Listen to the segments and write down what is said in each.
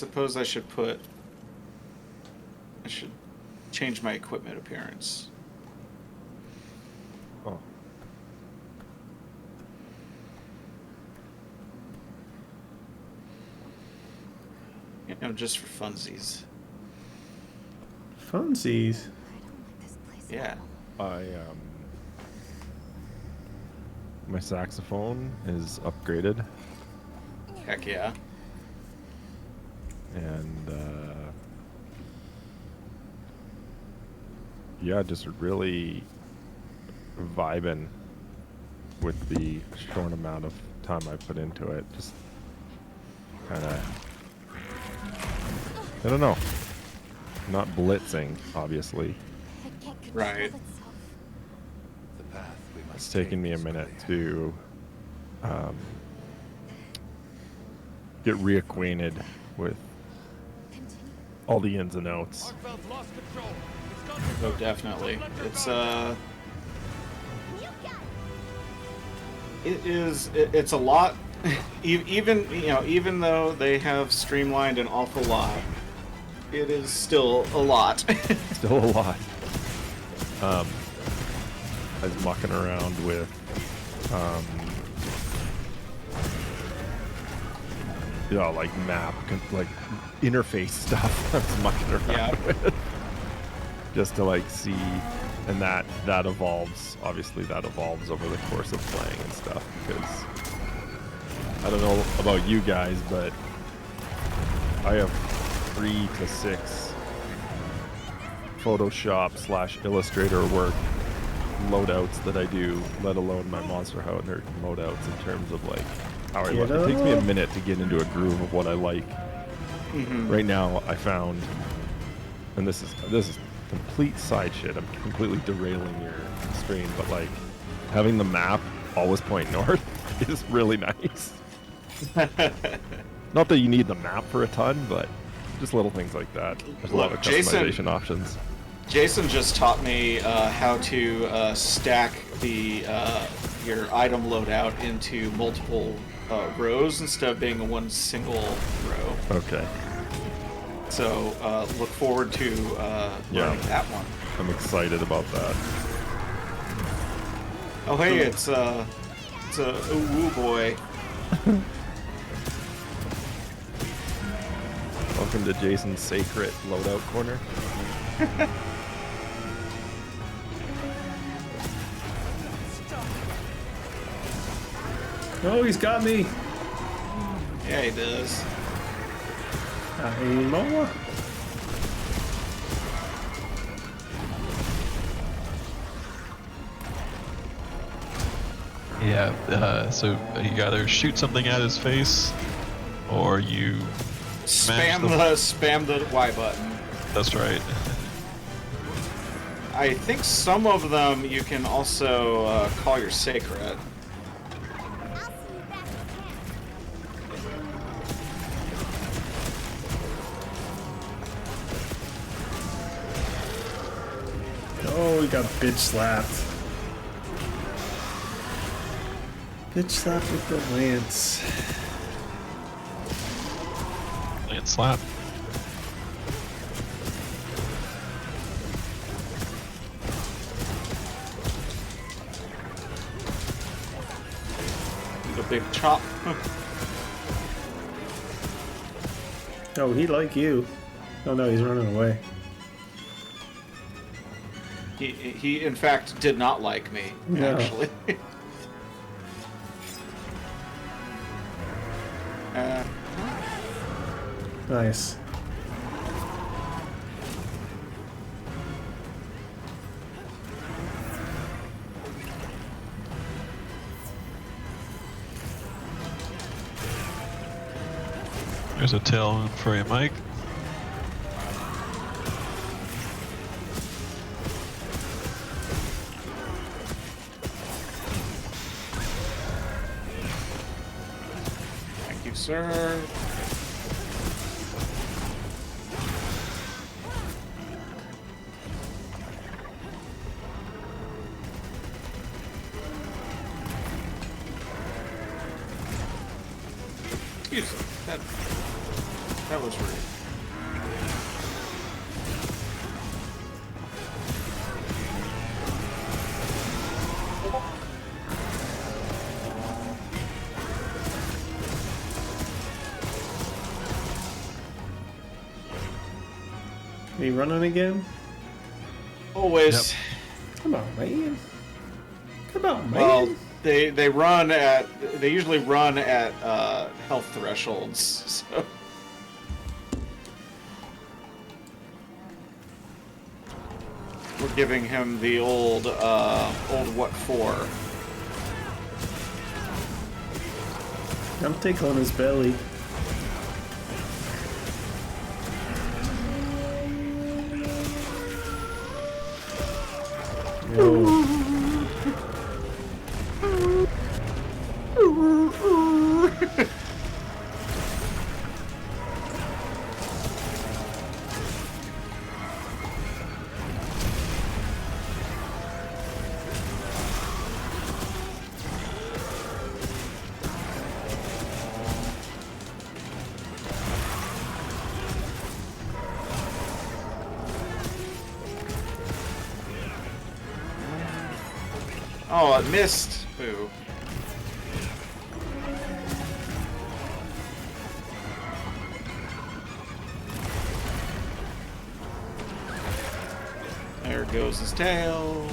suppose I should change my equipment appearance. Oh. You know, just for funsies. Funsies. Yeah. My saxophone is upgraded. Heck yeah. And yeah, just really vibing with the short amount of time I put into it. Just kind of, I don't know, not blitzing, obviously. Right. It's taken me a minute to get reacquainted with all the ins and outs. Oh, definitely. It's a lot. Even though they have streamlined an awful lot, it is still a lot. Still a lot. I was mucking around with like map, like interface stuff. I was mucking around with just to like see, and that evolves. Obviously, that evolves over the course of playing and stuff. Because I don't know about you guys, but I have 3 to 6 Photoshop / Illustrator work loadouts that I do, let alone my Monster Hunter loadouts in terms of like how I look. It takes me a minute to get into a groove of what I like. Mm-hmm. Right now, I found, and this is complete side shit. I'm completely derailing your stream, but like having the map always point north is really nice. Not that you need the map for a ton, but just little things like that. There's a lot of customization options. Jason just taught me how to stack your item loadout into multiple rows instead of being one single row. Okay. So look forward to learning that one. I'm excited about that. Oh hey, it's a woo boy. Welcome to Jason's sacred loadout corner. Oh, he's got me. Yeah, he does. More? Yeah, so you either shoot something at his face, or you spam the Y button. That's right. I think some of them you can also call your sacred. Oh, we got bitch slapped. Bitch slapped with the lance. Lance slap. The big chop. Oh, he like you. Oh no, he's running away. He in fact did not like me, actually. Nice. There's a tail for you, Mike. Thank you, sir. Excuse me. That was rude. Are you running again? Always. Come on, man. Come on, man. Well, they usually run at health thresholds. So. We're giving him the old what for? I'm tickling his belly. Yo. Oh, I missed. Boo. There goes his tail.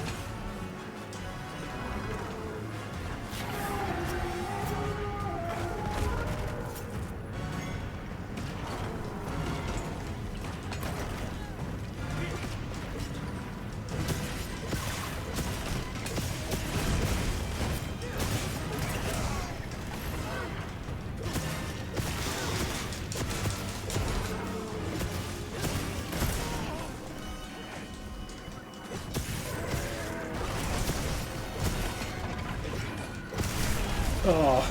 Oh.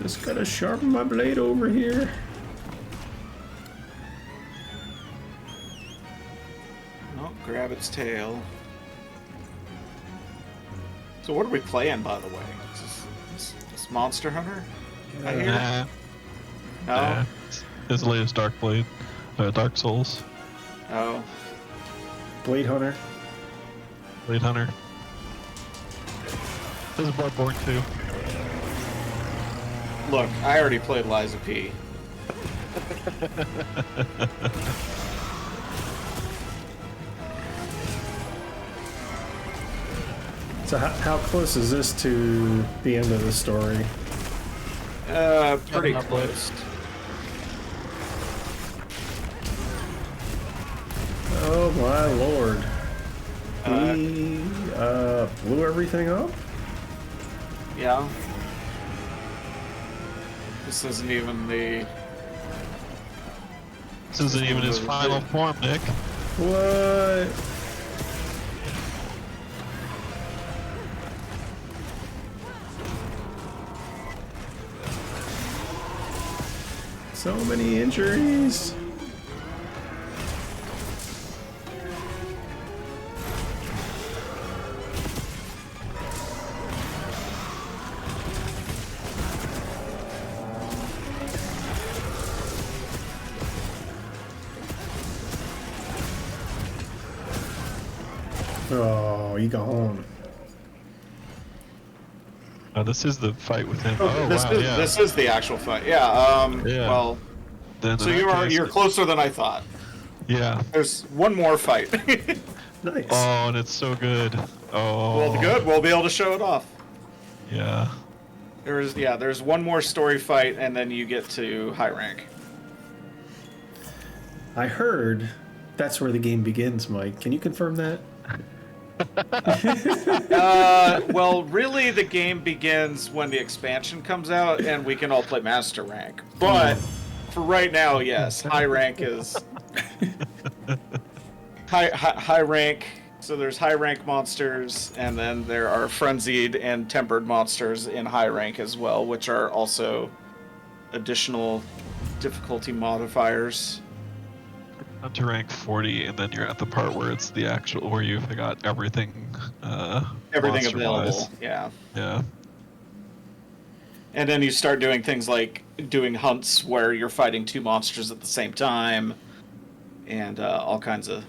Just gotta sharpen my blade over here. Oh, grab its tail. So what are we playing, by the way? Is this Monster Hunter? I hear. Nah. No. Nah. His latest Dark Blade, Dark Souls, Oh. Blade Hunter. Blade Hunter. This is Bloodborne too. Look, I already played Liza P. So how close is this to the end of the story? Pretty Not close. Oh my lord. He blew everything up? Yeah. This isn't even the. This isn't even his final form, Nick. What? So many injuries. Oh, you gone. Oh, this is the fight with him. Oh, Oh, this wow, is yeah. this is the actual fight. Yeah. Yeah. Well, Then so in that case, you're closer than I thought. Yeah. There's one more fight. Nice. Oh, and it's so good. Oh. Well, good. We'll be able to show it off. Yeah. There's one more story fight, and then you get to high rank. I heard that's where the game begins, Mike. Can you confirm that? Well, really, the game begins when the expansion comes out, and we can all play master rank. But for right now, yes, high rank is high rank So there's high rank monsters, and then there are frenzied and tempered monsters in high rank as well, which are also additional difficulty modifiers. Up to rank 40, and then you're at the part where it's the actual, where you've got everything. Everything monster-wise. available, yeah. Yeah. And then you start doing things like doing hunts where you're fighting two monsters at the same time, and all kinds of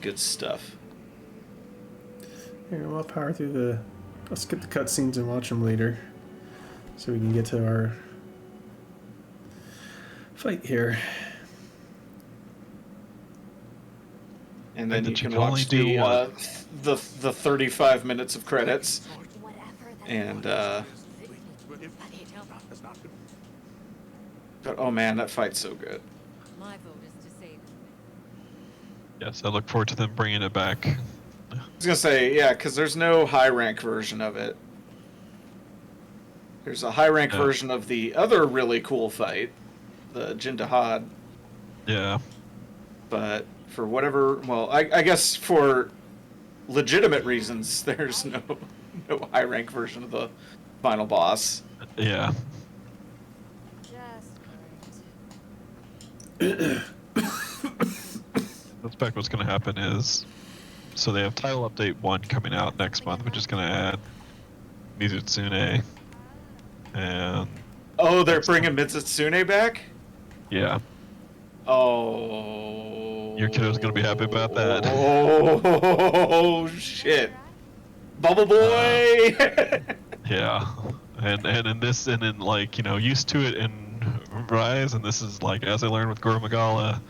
good stuff. Here, I'll power through the. I'll skip the cutscenes and watch them later, so we can get to our fight here. And then And you that you can can only watch do the 35 minutes of credits, and but oh man, that fight's so good. My vote is to save. Yes, I look forward to them bringing it back. I was gonna say, yeah, because there's no high rank version of it. There's a high rank version of the other really cool fight, the Jindahad, Yeah. but for whatever, well, I guess for legitimate reasons, there's no high rank version of the final boss. Yeah. Just I suspect what's going to happen is, so they have title update 1 coming out next month, which is going to add Mizutsune, and Oh, they're bringing Mitsune back? yeah, Oh. your kiddo's going to be happy about that. Oh, shit. Bubble Boy! Yeah, and in this, and in like, you know, used to it in Rise, and this is like, as I learned with Goro Magala,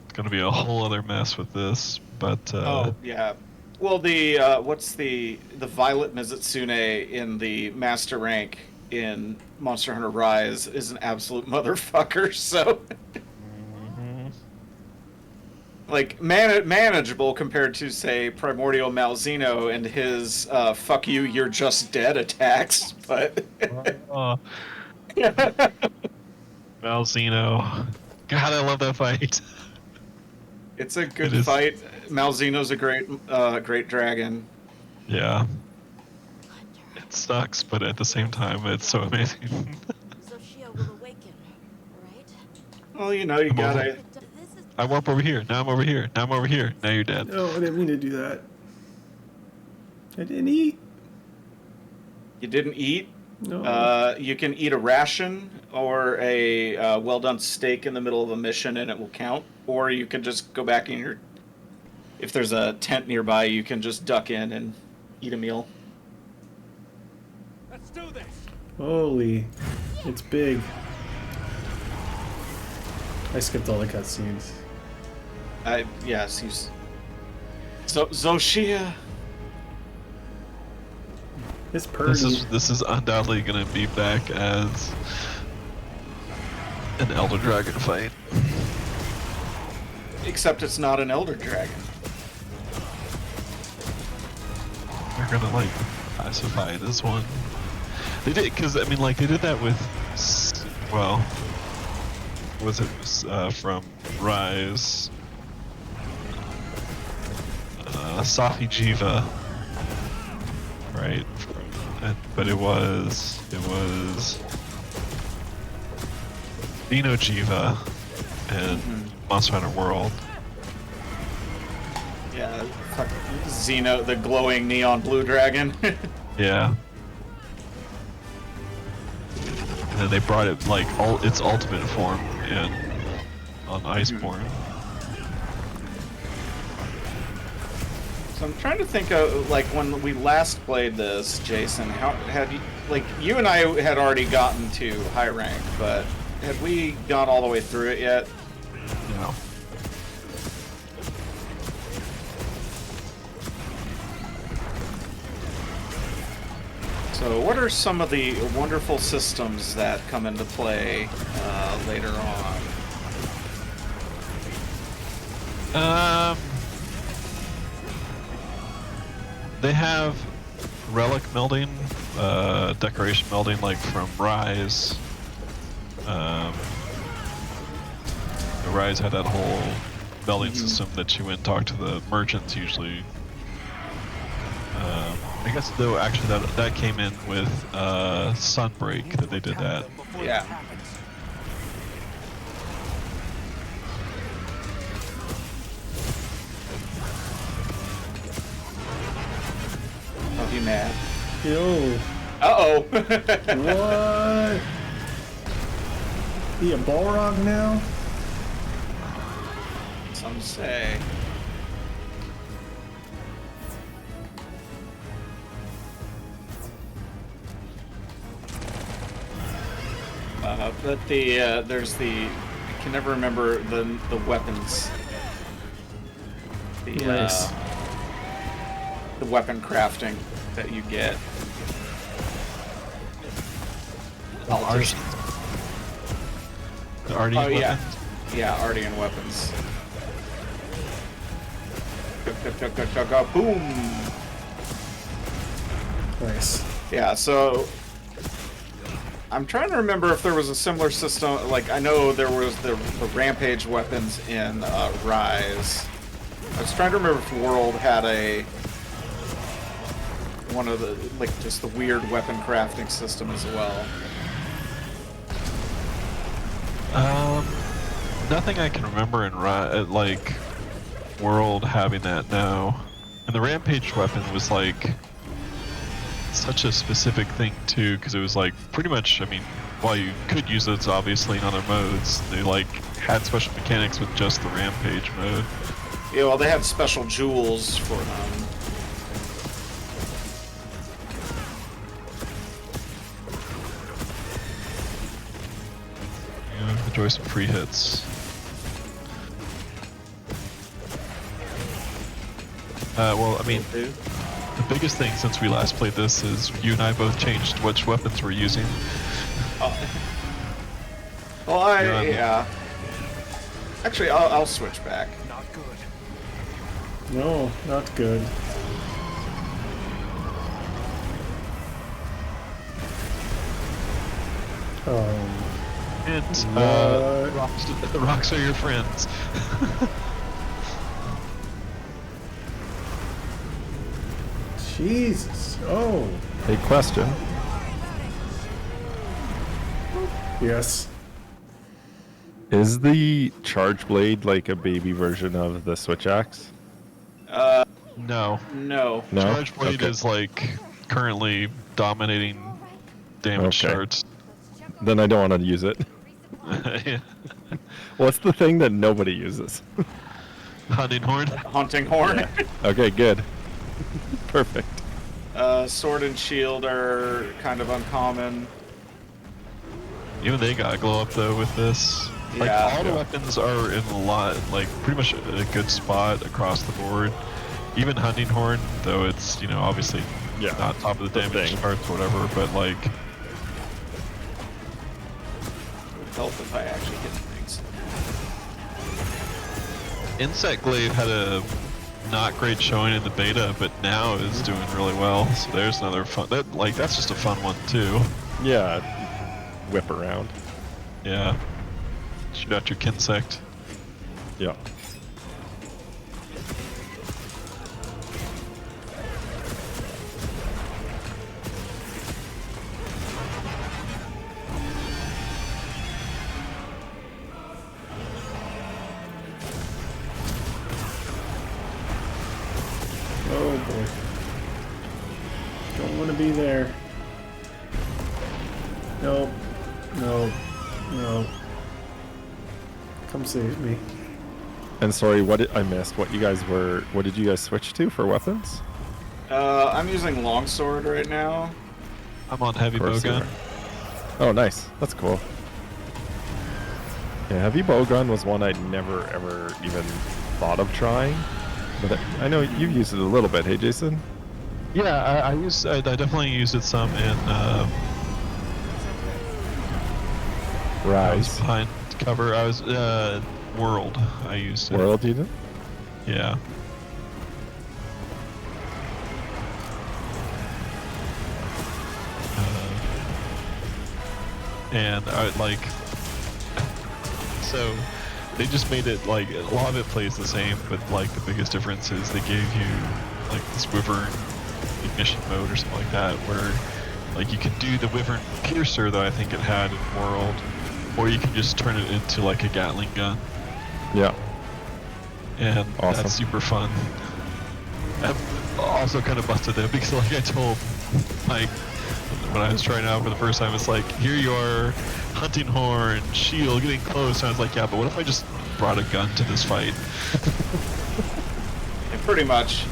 it's going to be a whole other mess with this, but Oh, yeah. Well, the, what's the Violet Mizutsune in the Master Rank in Monster Hunter Rise is an absolute motherfucker, so... like, manageable compared to, say, Primordial Malzeno and his, fuck you, you're just dead attacks, but... Malzeno. God, I love that fight. It's a good It is. fight. Malzeno's a great dragon. Yeah. It sucks, but at the same time, it's so amazing. Zoh Shia will awaken, right? Well, you know, you Come over. gotta... This is I warp over here. Now I'm over here. Now I'm over here. Now you're dead. Oh, I didn't mean to do that. I didn't eat. You didn't eat? No. You can eat a ration or a well-done steak in the middle of a mission and it will count. Or you can just go back in your... If there's a tent nearby, you can just duck in and eat a meal. Let's do this. Holy, it's big. I skipped all the cutscenes. Yes, he's... So, Zoh Shia. It's purdy. This is undoubtedly gonna be back as an Elder Dragon fight. Except it's not an Elder Dragon. They're gonna like classify it as one. They did, because I mean, like they did that with, well, was it from Rise? Safi Jiva, right? But it was Dino Jiva and Monster Hunter World. Yeah, fuck Xeno, the glowing neon blue dragon. Yeah. And then they brought it like its ultimate form in on Iceborne. So I'm trying to think of, like, when we last played this, Jason, how had you, like, you and I had already gotten to high rank, but had we gone all the way through it yet? No. So what are some of the wonderful systems that come into play later on? They have relic melding, decoration melding, like from Rise. The Rise had that whole melding system that you went and talk to the merchants usually. I guess though actually that came in with Sunbreak that they did that. Yeah. Oh, he mad. Yo. Uh-oh. What? He a Balrog now? Some say. But there's I can never remember the weapons. Nice. The weapon crafting that you get. The Arty Oh, yeah. weapons? Yeah, Artian weapons. Go, boom! Nice. Yeah, so I'm trying to remember if there was a similar system. Like, I know there was the Rampage weapons in Rise. I was trying to remember if World had one of the, like, just the weird weapon crafting system as well. Nothing I can remember in like World having that now. And the Rampage weapon was like such a specific thing too, because it was like pretty much, I mean, while you could use it obviously in other modes, they like had special mechanics with just the Rampage mode. Yeah, well, they had special jewels for them. Yeah, enjoy some free hits. Well, I mean, the biggest thing since we last played this is you and I both changed which weapons we're using. Well, yeah. Actually, I'll switch back. Not good. No, not good. And What? the rocks are your friends. Jesus. Oh. A question. Yes. Is the charge blade like a baby version of the switch axe? No. No. No? Charge Blade Okay. is like currently dominating damage Okay. charts. Then I don't want to use it. Yeah. What's the thing that nobody uses? Hunting Horn. Hunting horn. Okay, good. Perfect. Sword and shield are kind of uncommon. Even they got glow up though with this. Like Yeah. all the weapons are in a lot, like pretty much a good spot across the board. Even Hunting Horn, though it's, you know, obviously Yeah, not top of the the damage thing. charts or whatever, but like Would help if I actually hit things. Insect Glaive had a not great showing in the beta, but now is doing really well. So there's another fun. That's just a fun one too. Yeah, whip around. Yeah. Shoot out your Kinsect. Yeah. Oh boy. Don't want to be there. Nope. No. No. Come save me. And sorry, I missed? What did you guys switch to for weapons? I'm using longsword right now. I'm on heavy Of course you bowgun. are. Oh, nice. That's cool. Yeah, heavy bowgun was one I'd never ever even thought of trying. But I know you've used it a little bit, hey Jason? Yeah, I definitely used it some in I was Rise. behind cover. I was World. I used it. World, you did? Yeah. And I like so they just made it like a lot of it plays the same, but like the biggest difference is they gave you like this Wyvern ignition mode or something like that, where like you can do the Wyvern Piercer that I think it had in World, or you can just turn it into like a Gatling gun. Yeah. And Awesome. that's super fun. I'm also kind of busted though, because like I told Mike when I was trying out for the first time, it's like, here you are, hunting horn, shield, getting close, and I was like, yeah, but what if I just brought a gun to this fight? Yeah, pretty much.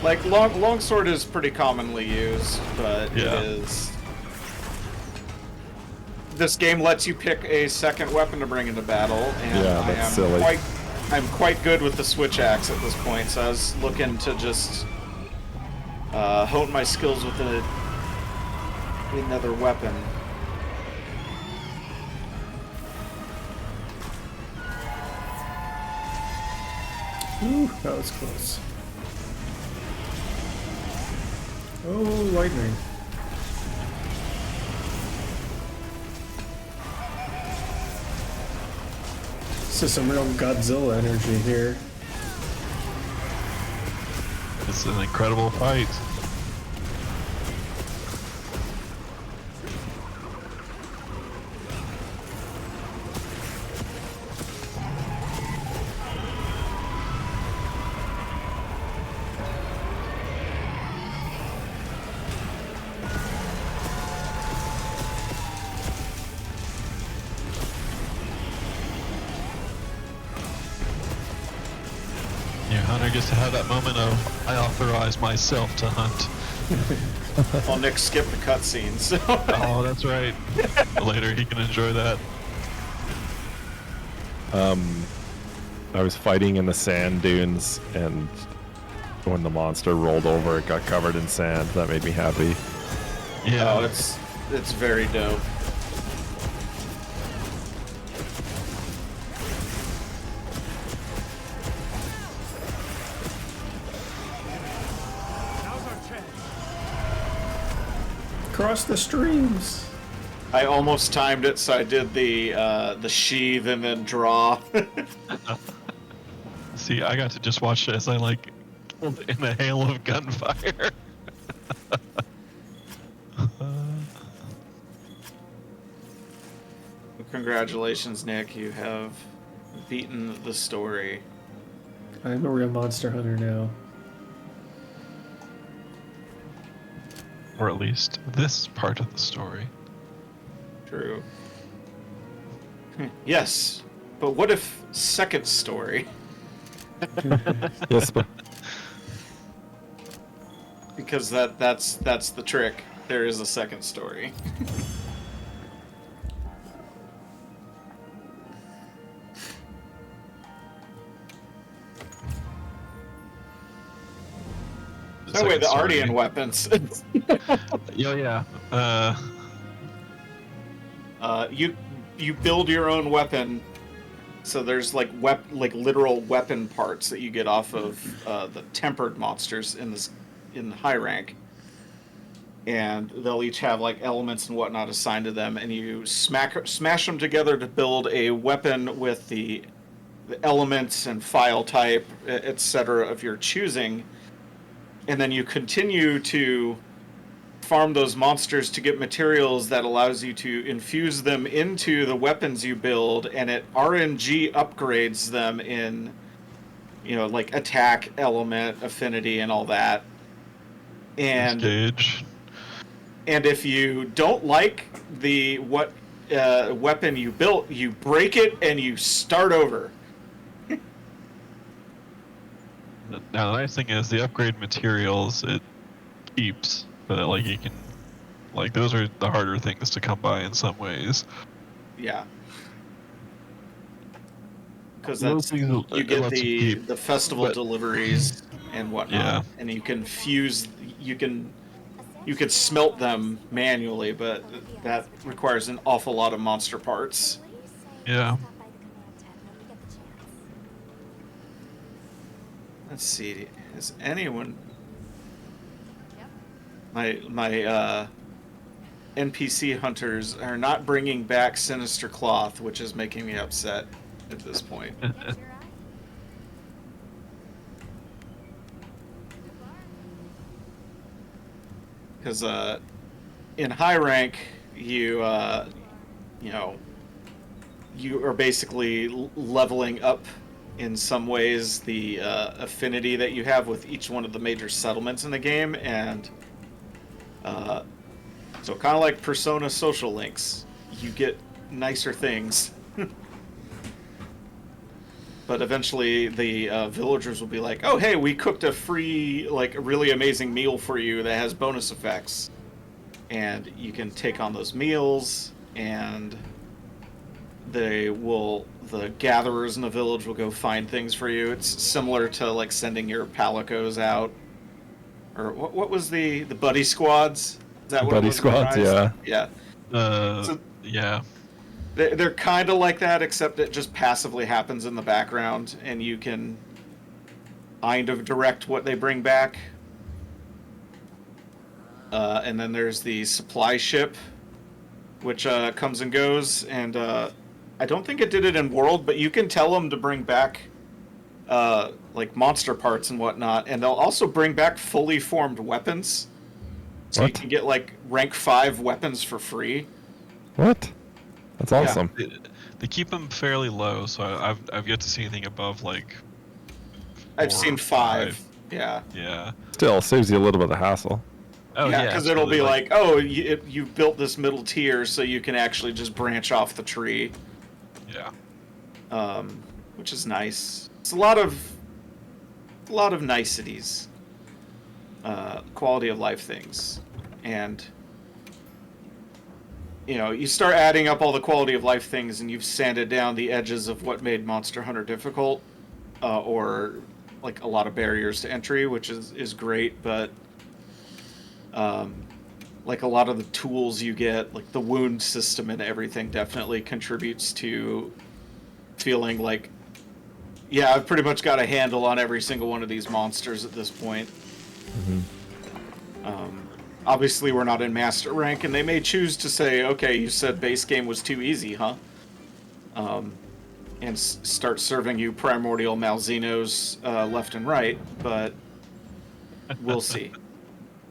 Like, longsword is pretty commonly used, but Yeah. it is... This game lets you pick a second weapon to bring into battle, and Yeah, I that's am silly. I'm quite good with the switch axe at this point, so I was looking to just hone my skills with another weapon. Ooh, that was close. Oh, lightning. This is some real Godzilla energy here. It's an incredible fight. Your hunter gets to have that moment of, I authorize myself to hunt. Well, Nick skipped the cutscenes, so... Oh, that's right. Later he can enjoy that. I was fighting in the sand dunes, and when the monster rolled over, it got covered in sand. That made me happy. Yeah. Oh, it's very dope. Cross the streams. I almost timed it, so I did the sheath and then draw. See, I got to just watch it as I like killed in a hail of gunfire. Congratulations, Nick. You have beaten the story. I'm a real monster hunter now. Or at least this part of the story. True. Yes, but what if second story? Yes, but Because that's the trick. There is a second story. No way, Second the story. Ardean weapons. Yeah. You build your own weapon. So there's like literal weapon parts that you get off of the tempered monsters in high rank, and they'll each have like elements and whatnot assigned to them, and you smash them together to build a weapon with the elements and file type, etc. of your choosing, and then you continue to farm those monsters to get materials that allows you to infuse them into the weapons you build, and it RNG upgrades them in, like attack, element, affinity, and all that. And Stage. and if you don't like the weapon you built, you break it and you start over. Now the nice thing is the upgrade materials it keeps, but like you can, like those are the harder things to come by in some ways. Yeah. Because Those things you it get lets you keep, the festival but- deliveries and whatnot, Yeah. and you can fuse. You could smelt them manually, but that requires an awful lot of monster parts. Yeah. Let's see. Has anyone? My NPC hunters are not bringing back Sinister Cloth, which is making me upset. at this point. Because in high rank, you know, you are basically leveling up in some ways the affinity that you have with each one of the major settlements in the game, and so kind of like Persona social links, you get nicer things. But eventually the villagers will be like, oh hey, we cooked a free, like, a really amazing meal for you that has bonus effects. And you can take on those meals, and the gatherers in the village will go find things for you. It's similar to like sending your palicos out, or what was the buddy squads? Is that what Buddy it was? squads, Rise? yeah. Yeah. So Yeah. they're kind of like that, except it just passively happens in the background, and you can kind of direct what they bring back. And then there's the supply ship, which comes and goes, and I don't think it did it in World, but you can tell them to bring back like monster parts and whatnot, and they'll also bring back fully formed weapons. So What? you can get like rank 5 weapons for free. What? That's awesome. They keep them fairly low, so I've yet to see anything above like. I've 4 seen or 5. Yeah. Yeah. Still saves you a little bit of hassle. Oh yeah, yeah. because it'll be like, oh, you've built this middle tier, so you can actually just branch off the tree. Yeah. Which is nice. It's a lot of niceties, quality of life things, and you start adding up all the quality of life things, and you've sanded down the edges of what made Monster Hunter difficult, or like a lot of barriers to entry, which is great, but like a lot of the tools you get, like the wound system and everything, definitely contributes to feeling like, yeah, I've pretty much got a handle on every single one of these monsters at this point. Mm-hmm. Obviously, we're not in master rank, and they may choose to say, okay, you said base game was too easy, huh? And start serving you primordial Malzinos left and right, but we'll see.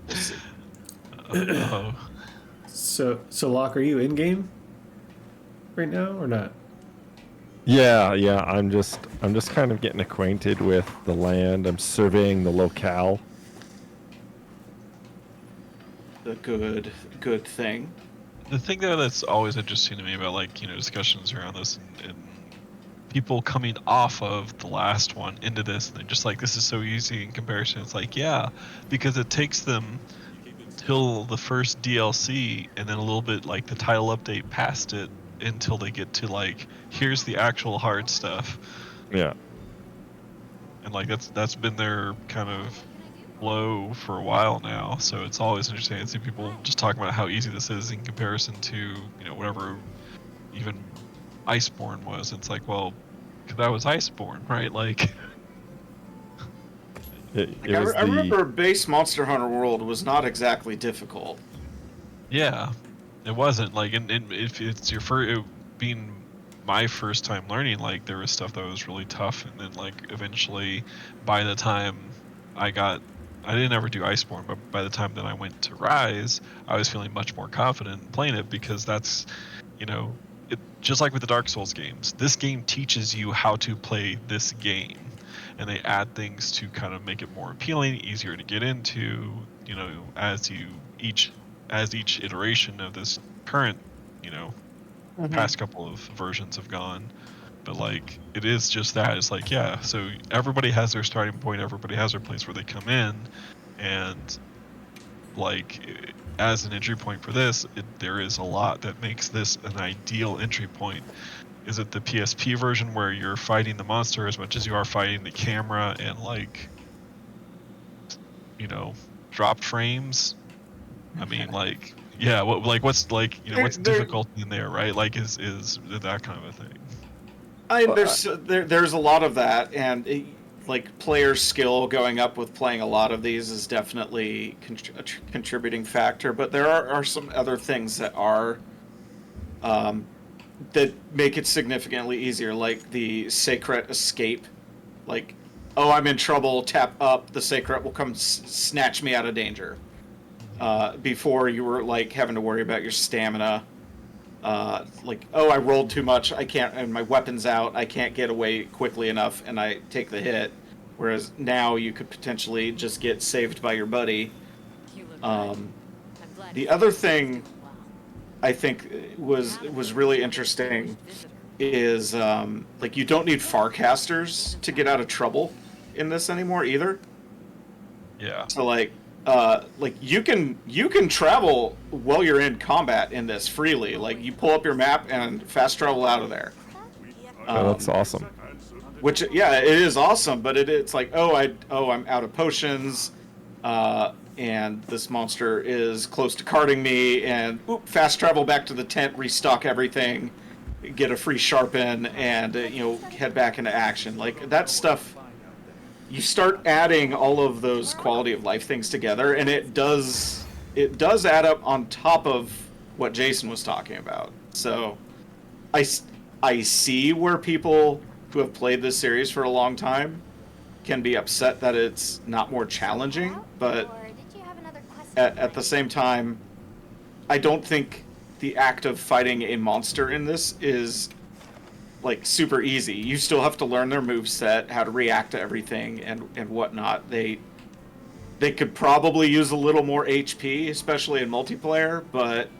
We'll see. Oh. So Locke, are you in game right now or not? Yeah. I'm just kind of getting acquainted with the land. I'm surveying the locale. The good thing. The thing though that's always interesting to me about like discussions around this and people coming off of the last one into this, and they're just like, this is so easy in comparison. It's like, yeah, because it takes them till the first DLC and then a little bit like the title update past it until they get to like, here's the actual hard stuff. Yeah. And like that's been their kind of flow for a while now, so it's always interesting to see people just talking about how easy this is in comparison to whatever even Iceborne was. It's like, well, 'cause that was Iceborne, right? Like I remember base Monster Hunter World was not exactly difficult. yeah, it wasn't like, and if it's your first, being my first time learning, like there was stuff that was really tough, and then like eventually by the time I didn't ever do Iceborne, but by the time that I went to Rise, I was feeling much more confident in playing it, because that's, just like with the Dark Souls games, this game teaches you how to play this game, and they add things to kind of make it more appealing, easier to get into, as each iteration of this current, past couple of versions have gone. But like, it is just that. It's like, yeah, so everybody has their starting point, everybody has their place where they come in, and like, as an entry point for this, there is a lot that makes this an ideal entry point. Is it the PSP version where you're fighting the monster as much as you are fighting the camera and like, drop frames? I mean, like, yeah, what's like, what's difficulty in there, right? Like, is that kind of a thing? There's a lot of that, and like player skill going up with playing a lot of these is definitely a contributing factor. But there are some other things that are that make it significantly easier, like the Sacred Escape. Like, oh, I'm in trouble, tap up, the Sacred will come snatch me out of danger. Before you were, like, having to worry about your stamina. Like, oh, I rolled too much, I can't, and my weapon's out, I can't get away quickly enough, and I take the hit. Whereas now you could potentially just get saved by your buddy. You look good. Um, I'm glad the you other stayed thing a while. I think was really interesting is like, you don't need Farcasters to get out of trouble in this anymore either. Yeah. So like you can travel while you're in combat in this freely. Like, you pull up your map and fast travel out of there. Oh, that's awesome. Which, yeah, it is awesome, but it's like, I'm out of potions, and this monster is close to carding me, and fast travel back to the tent, restock everything, get a free sharpen, and head back into action. Like, that stuff, you start adding all of those quality of life things together, and it does add up on top of what Jason was talking about. So I see where people who have played this series for a long time can be upset that it's not more challenging, but at the same time, I don't think the act of fighting a monster in this is, like, super easy. You still have to learn their moveset, how to react to everything, and whatnot. They could probably use a little more HP, especially in multiplayer, but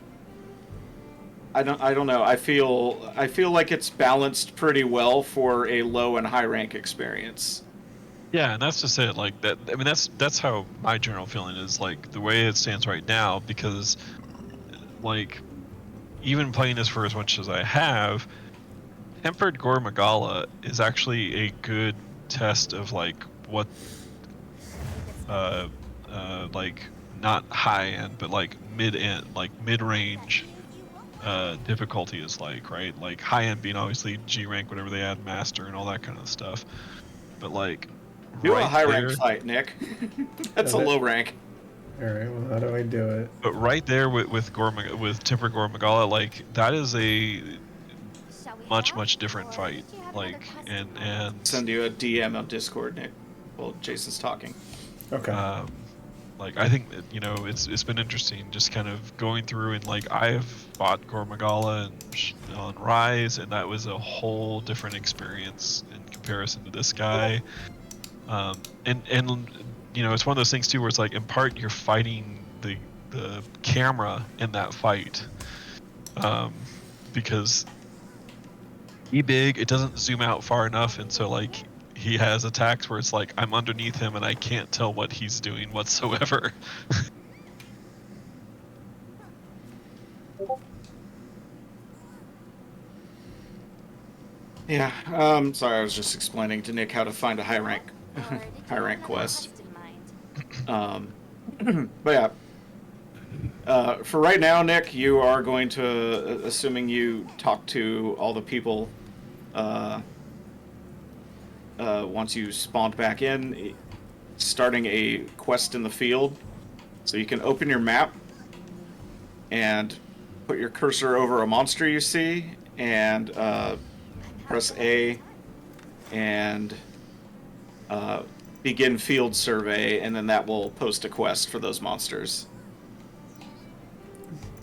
I don't know. I feel like it's balanced pretty well for a low and high rank experience. Yeah, and that's just it. Like that. I mean, that's how my general feeling is. Like the way it stands right now, because, like, even playing this for as much as I have, Tempered Gore Magala is actually a good test of, like, what, like, not high end, but like mid end, like mid range difficulty is like, right? Like high end being obviously G rank, whatever they add, master, and all that kind of stuff. But like, Do right a high there, rank fight, Nick. That's a Okay. low rank. All right. Well, how do I do it? but right there with Tempered Gore Magala, like that is a much different fight. Like and Send you a DM on Discord, Nick. Well, Jason's talking. Okay. like I think that, it's been interesting just kind of going through, and like I've fought Gore Magala and on Rise, and that was a whole different experience in comparison to this guy. And it's one of those things too where it's like, in part you're fighting the camera in that fight, because it doesn't zoom out far enough, and so like he has attacks where it's like I'm underneath him and I can't tell what he's doing whatsoever. Yeah. Sorry, I was just explaining to Nick how to find a high rank quest. But yeah. For right now, Nick, you are going to, assuming you talk to all the people, once you spawned back in, starting a quest in the field. So you can open your map and put your cursor over a monster you see, and press A and begin field survey, and then that will post a quest for those monsters.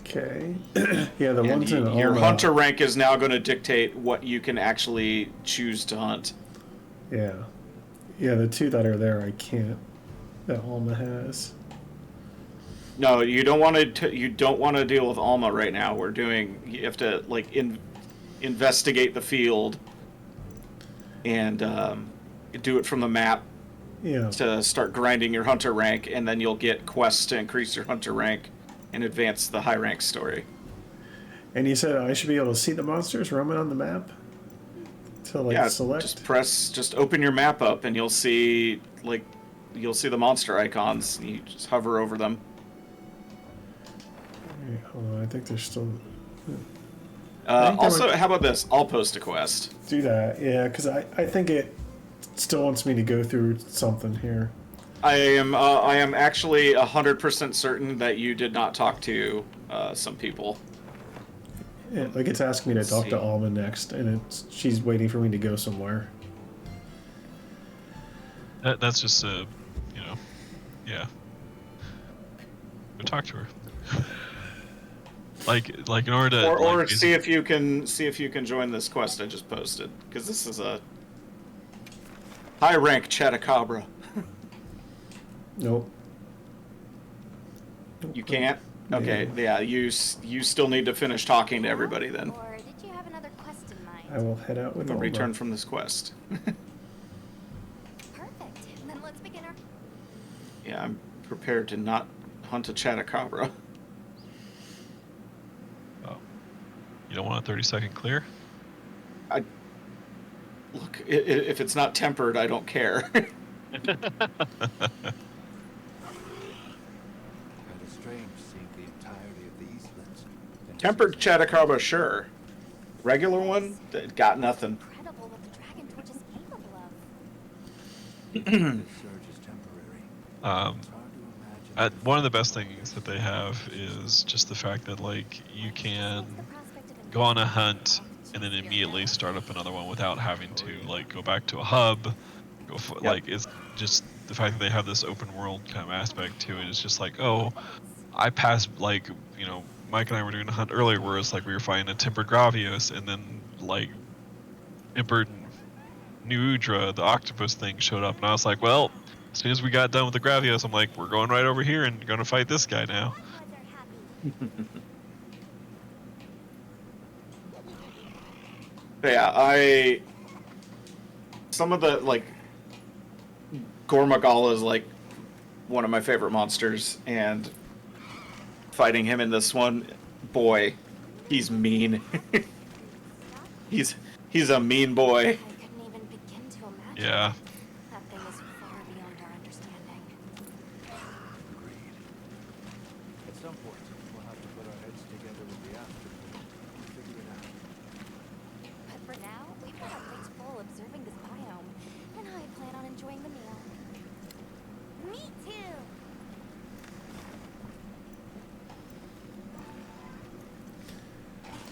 Okay. Yeah, the And ones in your Alma. hunter rank is now going to dictate what you can actually choose to hunt. Yeah. Yeah, the two that are there, I can't. That Alma has. No, you don't want to. You don't want to deal with Alma right now. You have to, like, investigate the field and do it from the map Yeah. to start grinding your hunter rank, and then you'll get quests to increase your hunter rank and advance the high rank story. And you said I should be able to see the monsters roaming on the map? To, like, Yeah, select? just open your map up, and you'll see the monster icons. You just hover over them. Wait, hold on, I think there's still... I think there Also, were- how about this? I'll post a quest. Do that, yeah, because I think it still wants me to go through something here. I am actually 100% certain that you did not talk to some people. Like it's asking me to talk see. to Alma next, and she's waiting for me to go somewhere. That's just yeah. Go talk to her. like in order to Or basically- see if you can join this quest I just posted, because this is a high rank Chatacabra. Nope. You can't. Okay, yeah. You still need to finish talking to everybody then. Or did you have another quest in mind? I will head out with When Alma. return from this quest. Perfect. Then let's begin our. Yeah, I'm prepared to not hunt a Chatacabra. Oh. You don't want a 30-second clear? Look, if it's not tempered, I don't care. Kind of strange seeing the entirety of the Eastlands. and Tempered Chatacabra, sure. Regular one, got nothing. Incredible what the Dragon Torch is capable of. The surge is temporary. It's hard to imagine. One of the best things that they have is just the fact that like you can The prospect of go on a hunt and then immediately start up another one without having to like go back to a hub. Like it's just the fact that they have this open world kind of aspect to it is just like, oh, I passed like Mike and I were doing a hunt earlier where it's like we were fighting a tempered Gravios and then like tempered New Udra, the octopus thing showed up and I was like, well, as soon as we got done with the Gravios, I'm like, we're going right over here and gonna fight this guy now. Yeah, some of the like Gormagala is like one of my favorite monsters, and fighting him in this one, boy, he's mean. he's a mean boy. I couldn't even begin to imagine. Yeah. That thing is far beyond our understanding. Agreed. At some point, we'll have to put our heads together with the afterglow and figure it out. But for now, we've got our plates full observing this biome, and I plan on enjoying the meal. Me too.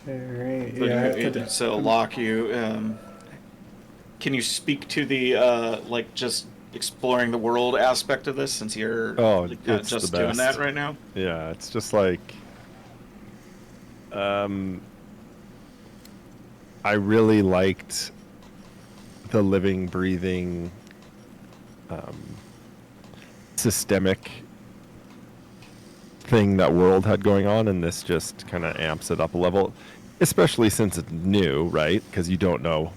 Alright, So, yeah, I have to so Locke, can you speak to the like just exploring the world aspect of this, since you're it's just the doing that best. right now? Yeah, it's just like I really liked the living, breathing, systemic thing that world had going on, and this just kind of amps it up a level, especially since it's new, right? Because you don't know.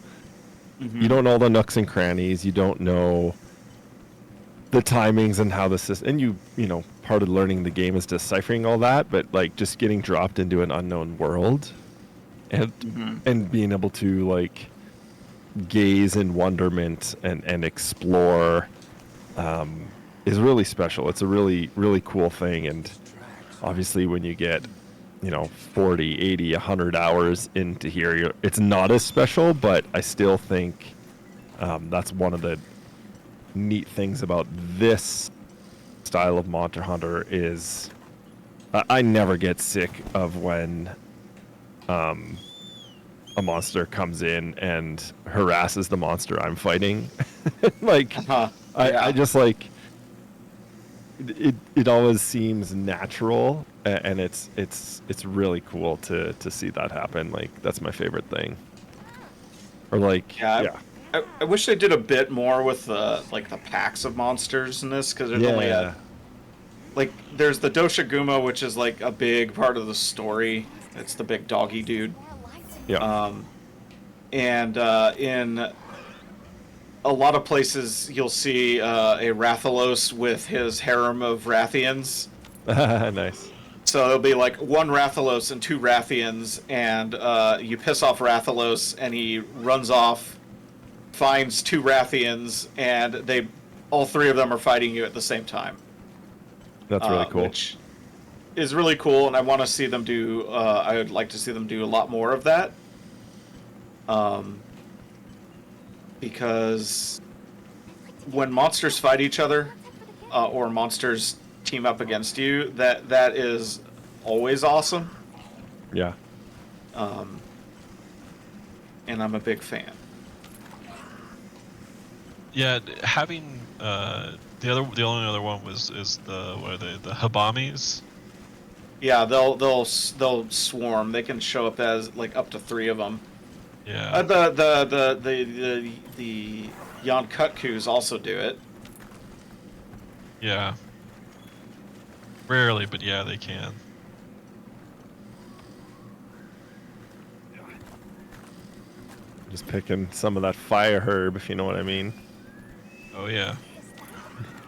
You don't know the nooks and crannies. You don't know the timings and how the system. And you know, part of learning the game is deciphering all that. But like just getting dropped into an unknown world, and being able to like gaze in wonderment and explore, is really special. It's a really cool thing. And obviously, when you get 40, 80, 100 hours into here, it's not as special, but I still think that's one of the neat things about this style of Monster Hunter is I never get sick of when a monster comes in and harasses the monster I'm fighting. Like, I just like it always seems natural, and it's really cool to see that happen. Like, that's my favorite thing. Or like, yeah. I wish they did a bit more with the packs of monsters in this, because there's only there's the Doshiguma, which is like a big part of the story. It's the big doggy dude. Yeah. And in a lot of places, you'll see a Rathalos with his harem of Rathians. Nice. So it'll be like one Rathalos and two Rathians, and you piss off Rathalos, and he runs off, finds two Rathians, and all three of them are fighting you at the same time. That's really cool. Which is really cool, and I want to see them do. I would like to see them do a lot more of that. Because when monsters fight each other, or monsters team up against you, that is always awesome. Yeah. And I'm a big fan. Yeah, having the only other one is the what are they, the Habamis? Yeah, they'll swarm. They can show up as like up to 3 of them. Yeah. The Yonkutkus also do it. Yeah. Rarely, but yeah, they can. Just picking some of that fire herb, if you know what I mean. Oh yeah.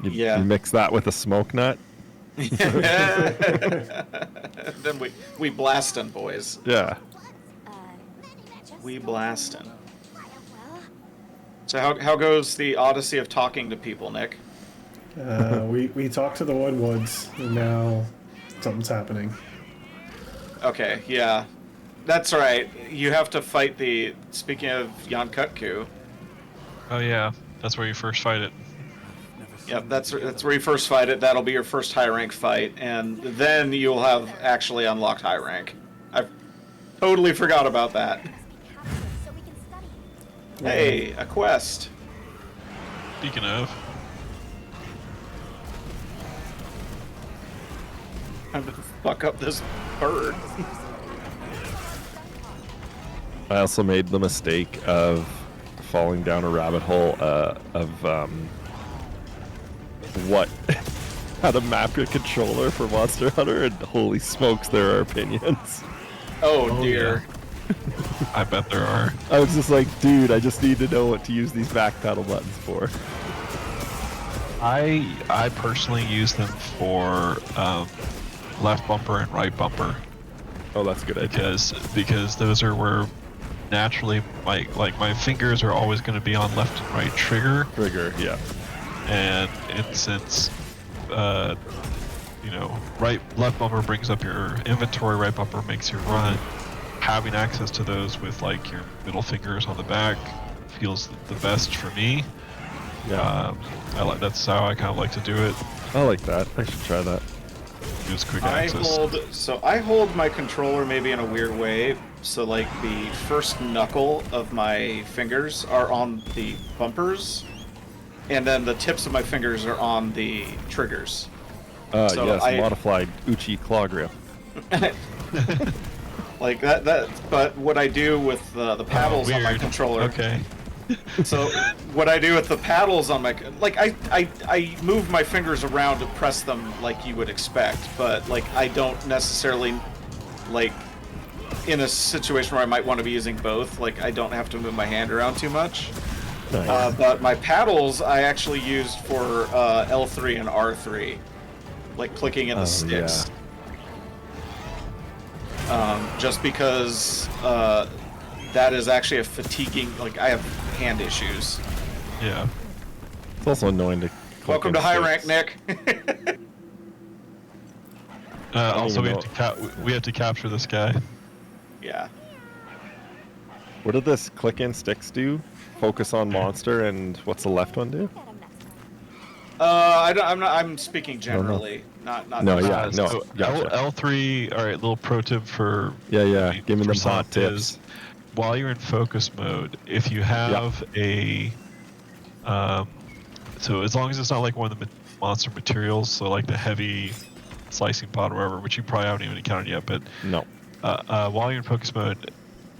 Yeah. You mix that with a smoke nut. Then we blastin', boys. Yeah. We blastin'. Well, So how goes the odyssey of talking to people, Nick? We talked to the Woodwoods, and now something's happening. Okay, yeah. That's right. You have to fight the... Speaking of Yonkutku. Oh yeah. That's where you first fight it. Yep, that's where you first fight it. That'll be your first high rank fight, and then you'll have actually unlocked high rank. I totally forgot about that. so we can study. Hey, a quest. Speaking of, Time to fuck up this bird. I also made the mistake of falling down a rabbit hole of how to map your controller for Monster Hunter, and holy smokes, there are opinions. Oh dear. I bet there are. I was just like, dude, I just need to know what to use these back pedal buttons for. I personally use them for left bumper and right bumper Oh, that's a good idea. because those are where naturally my fingers are always going to be on left and right trigger, Trigger, yeah. and since left bumper brings up your inventory, right bumper makes you run. Having access to those with like your middle fingers on the back feels the best for me. Yeah. That's how I kind of like to do it. I like that. I should try that. Use quick I access. hold my controller maybe in a weird way. So like the first knuckle of my fingers are on the bumpers, and then the tips of my fingers are on the triggers. So yes, modified Uchi claw grip. Like that. But what I do with the paddles on my Weird. controller. Okay. So what I do with the paddles on my, like I move my fingers around to press them like you would expect, but like I don't necessarily, like in a situation where I might want to be using both, like I don't have to move my hand around too much. Nice. But my paddles I actually used for L3 and R3, like clicking in the sticks. Just because that is actually a fatiguing, like I have hand issues. Yeah. It's also annoying to click Welcome in to high rank, sticks. Nick. Also, we even have to capture this guy. Yeah. What did this click in sticks do? Focus on monster, and what's the left one do? I'm speaking generally, not. No, yeah, no. So Gotcha. L3. All right, little pro tip for Yeah. Give me for them hot Soft tips. is, while you're in focus mode, if you have a so as long as it's not like one of the monster materials, so like the heavy slicing pod or whatever, which you probably haven't even encountered yet, but No. while you're in focus mode,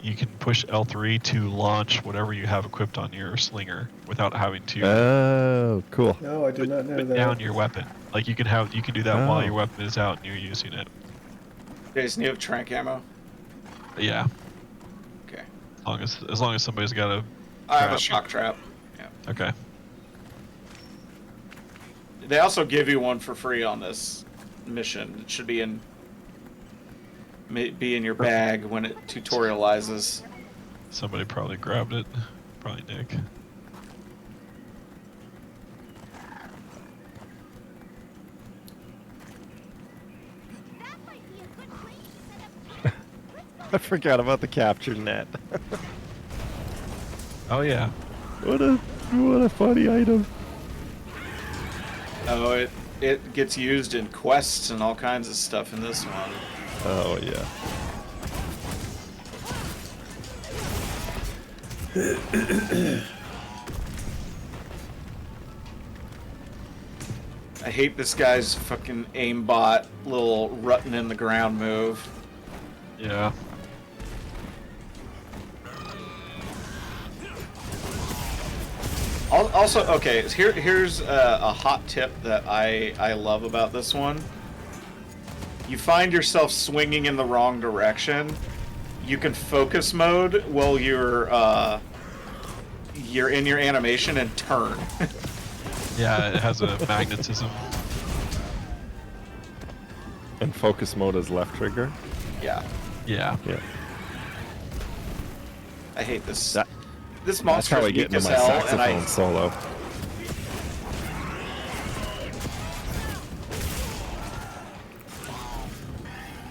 you can push L3 to launch whatever you have equipped on your slinger without having to Oh, cool. No, I did not know put that. down your weapon. Like you can do that while Oh. your weapon is out and you're using it. Jason, you have trank ammo? Yeah, Okay. as long as somebody's got a. I have a trap. shock trap. Yeah. Okay. They also give you one for free on this mission. It should be in your bag when it tutorializes. Somebody probably grabbed it. Probably Nick. That might be a good place to set up. I forgot about the capture net. Oh yeah. What a funny item. Oh, it gets used in quests and all kinds of stuff in this one. Oh yeah. I hate this guy's fucking aimbot little rutting in the ground move. Yeah. Also, okay, here's a hot tip that I love about this one. You find yourself swinging in the wrong direction, you can focus mode while you're in your animation and turn. Yeah, it has a magnetism. And focus mode is left trigger. Yeah, Yeah. Yeah. I hate this. That- This That's monster how I is get weak into as my hell, and saxophone solo.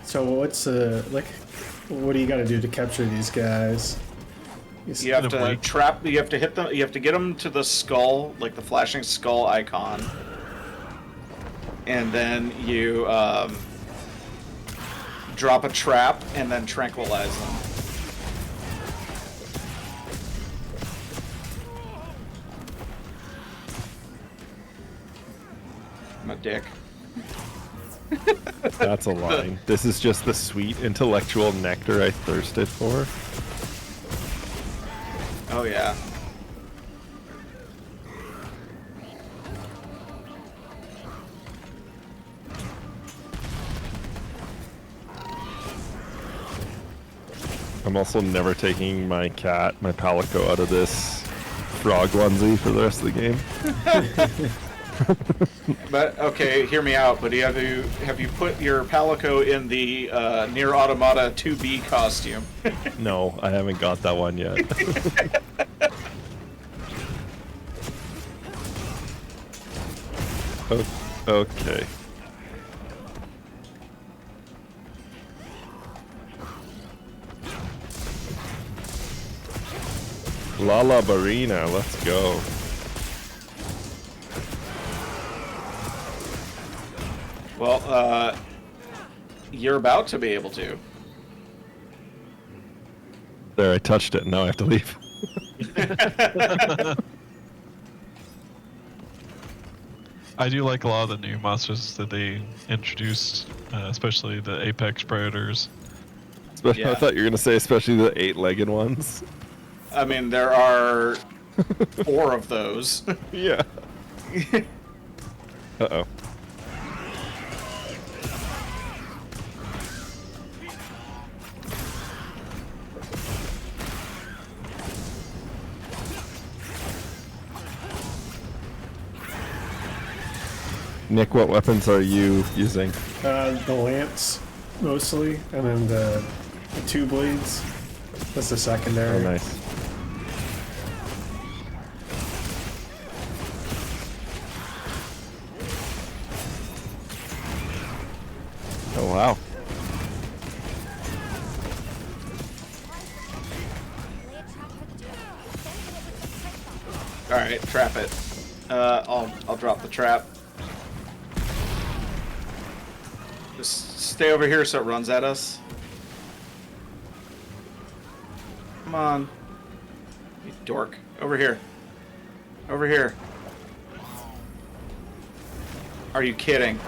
So what's like? What do you got to do to capture these guys? you have to Wait. trap. You have to hit them. You have to get them to the skull, like the flashing skull icon, and then you drop a trap and then tranquilize them. I'm a dick. That's a line. This is just the sweet intellectual nectar I thirsted for. Oh yeah. I'm also never taking my cat, my Palico, out of this frog onesie for the rest of the game. But okay, hear me out. But have you put your Palico in the Near Automata 2B costume? No, I haven't got that one yet. Okay. Lala Barina, let's go. Well, you're about to be able to. There, I touched it. Now I have to leave. I do like a lot of the new monsters that they introduced, especially the apex predators. Especially, I Yeah. thought you were gonna say especially the 8-legged ones. I mean, there are 4 of those. Yeah. Uh-oh. Nick, what weapons are you using? The lance, mostly, and then the 2 blades. That's the secondary. Oh, nice. Oh, wow. Lay a trap for the dude. Then hit it with the strike bomb. All right, trap it. I'll drop the trap. Just stay over here so it runs at us. Come on, you dork. Over here. Over here. Are you kidding?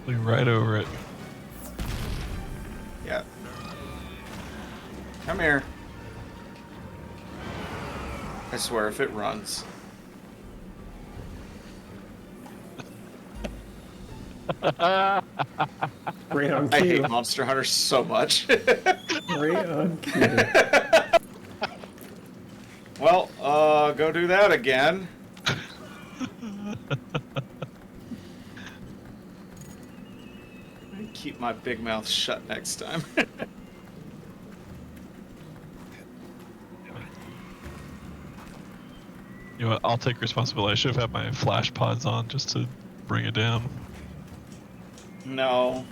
Flew right over it. Yeah. Come here. I swear, if it runs. Right on I cue. hate Monster Hunter so much. Right on cue. Well, go do that again. Keep my big mouth shut next time. You know what? I'll take responsibility. I should have had my flash pods on just to bring it down. No.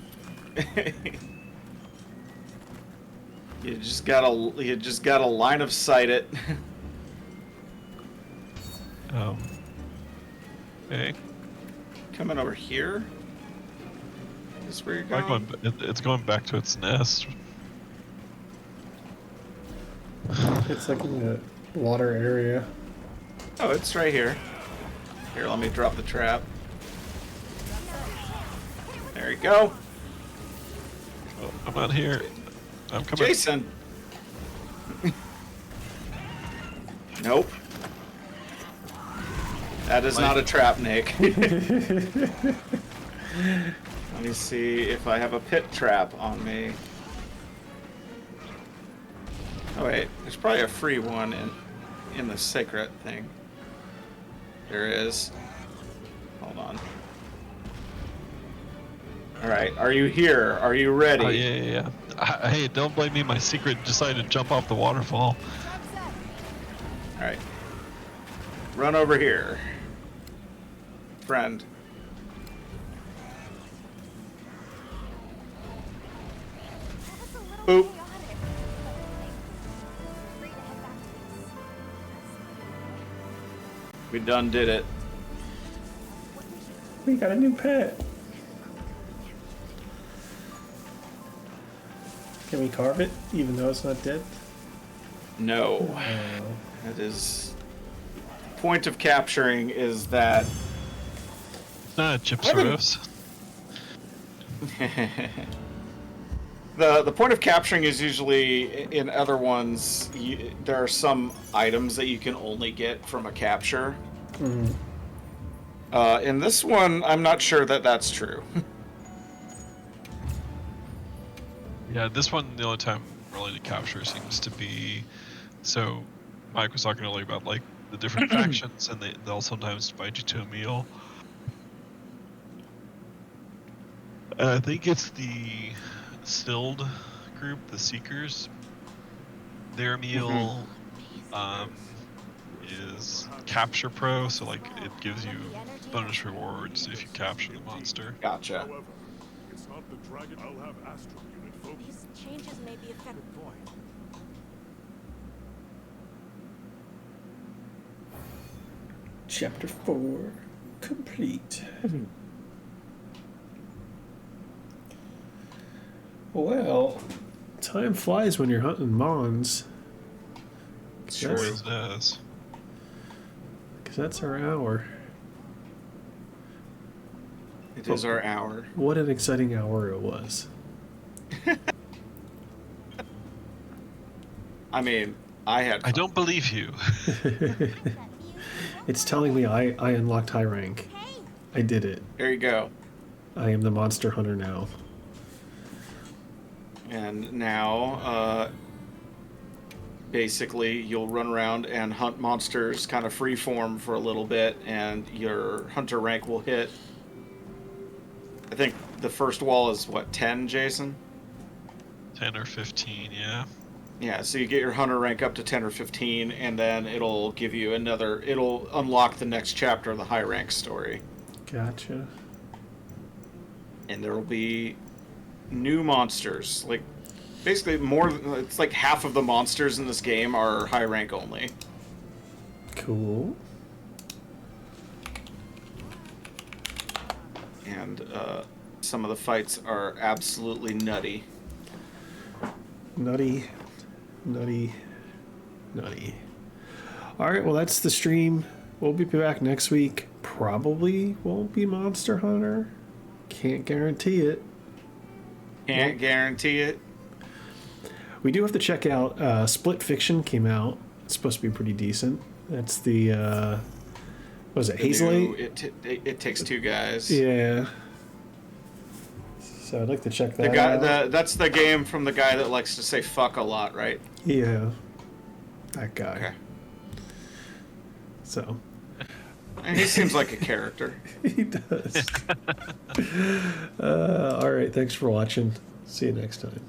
You just gotta line of sight it. Okay. Coming over here. Is this where you're Like going? it's going back to its nest. It's like in the water area. Oh, it's right here. Here, let me drop the trap. There you go. Oh, I'm not here. I'm coming. Jason! Nope. That is not a trap, Nick. Let me see if I have a pit trap on me. Oh wait, there's probably a free one in the secret thing. There is. Hold on. Alright, are you here? Are you ready? Oh, yeah. Hey, don't blame me. My secret decided to jump off the waterfall. Alright. Run over here. Friend. Boop. We done did it. We got a new pet. Can we carve it, even though it's not dead? No. That is... Point of capturing is that... It's not a Gypsaros. The point of capturing is usually, in other ones, there are some items that you can only get from a capture. In this one, I'm not sure that that's true. Yeah, this one, the only time really to capture seems to be... So, Mike was talking earlier about, like, the different factions, and they'll sometimes invite you to a meal. I think it's the Stild group, the Seekers. Their meal is Capture Pro, so like it gives you bonus rewards if you capture the monster. Gotcha. However, it's not the dragon. I'll have Astro unit focus. These changes may be effective. Good point. Chapter 4 complete. Well, time flies when you're hunting Mons. Sure It does. Because that's our hour. It is our hour. What an exciting hour it was. I mean, I had fun. I don't believe you. It's telling me I unlocked high rank. I did it. There you go. I am the monster hunter now. And now, basically, you'll run around and hunt monsters kind of freeform for a little bit, and your hunter rank will hit. I think the first wall is, what, 10, Jason? 10 or 15, yeah. Yeah, so you get your hunter rank up to 10 or 15, and then it'll give you another... It'll unlock the next chapter of the high rank story. Gotcha. And there will be new monsters. Like, basically, more... It's like half of the monsters in this game are high rank only. Cool. And some of the fights are absolutely nutty. Nutty. Alright, well that's the stream. We'll be back next week. Probably won't be Monster Hunter. Can't guarantee it. Can't guarantee it. We do have to check out Split Fiction came out. It's supposed to be pretty decent. That's the what was it, Hazelight? It Takes Two guys. Yeah. So I'd like to check that out. That's the game from the guy that likes to say fuck a lot, right? Yeah. That guy. Okay. So. And he seems like a character. He does. All right. Thanks for watching. See you next time.